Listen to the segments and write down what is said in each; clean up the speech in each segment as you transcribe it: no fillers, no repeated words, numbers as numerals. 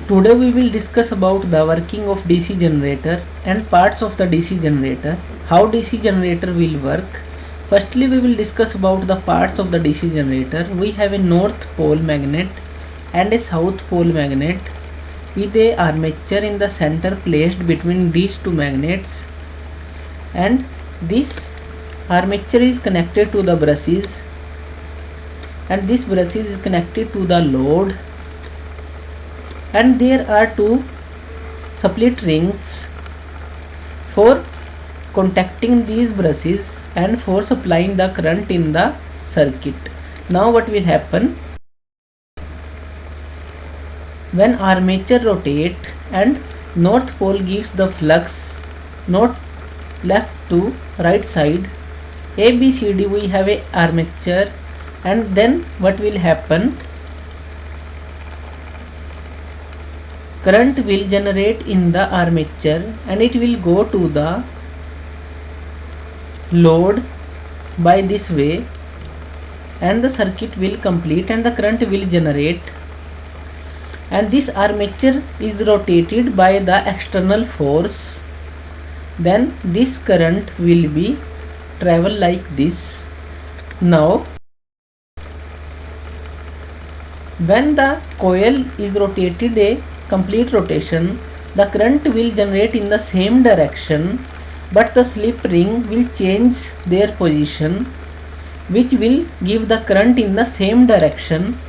Today we will discuss about the working of DC generator and parts of the DC generator, how DC generator will work. Firstly we will discuss about the parts of the DC generator. We have a north pole magnet and a south pole magnet with a armature in the center placed between these two magnets, and this armature is connected to the brushes, and this brushes is connected to the load, and there are two split rings for contacting these brushes and for supplying the current in the circuit. Now what will happen, when armature rotate and north pole gives the flux not left to right side, ABCD we have a armature, and then what will happen, current will generate in the armature and it will go to the load by this way, and the circuit will complete and the current will generate, and this armature is rotated by the external force. Then this current will be travel like this. Now when the coil is rotated a complete rotation, the current will generate in the same direction, but the slip ring will change their position, which will give the current in the same direction,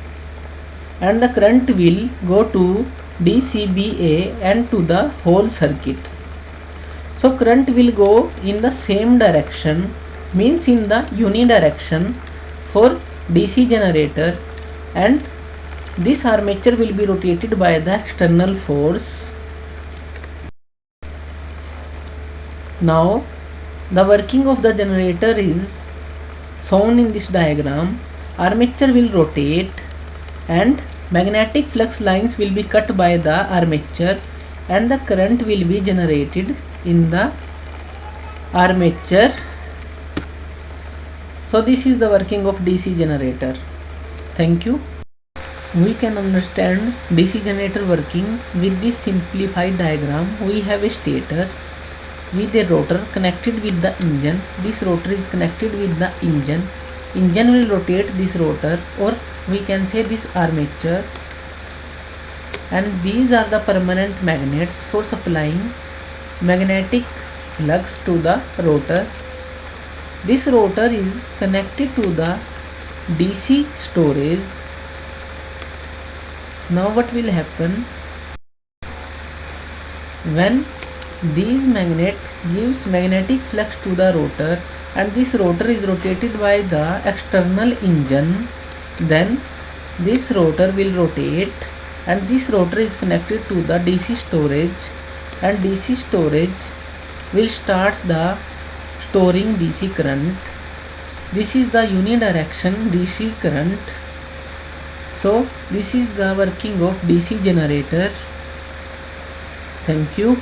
and the current will go to DCBA and to the whole circuit. So current will go in the same direction, means in the unidirection for DC generator, and this armature will be rotated by the external force. Now the working of the generator is shown in this diagram. Armature will rotate and magnetic flux lines will be cut by the armature, and the current will be generated in the armature. So this is the working of DC generator. Thank you. We can understand DC generator working with this simplified diagram. We have a stator with a rotor connected with the engine. This rotor is connected with the engine. Engine will rotate this rotor, or we can say this armature, and these are the permanent magnets for supplying magnetic flux to the rotor. This rotor is connected to the DC storage. Now what will happen, when these magnet gives magnetic flux to the rotor and this rotor is rotated by the external engine, then this rotor will rotate and this rotor is connected to the DC storage, and DC storage will start the storing DC current. This is the unidirection DC current. So this is the working of DC generator. Thank you.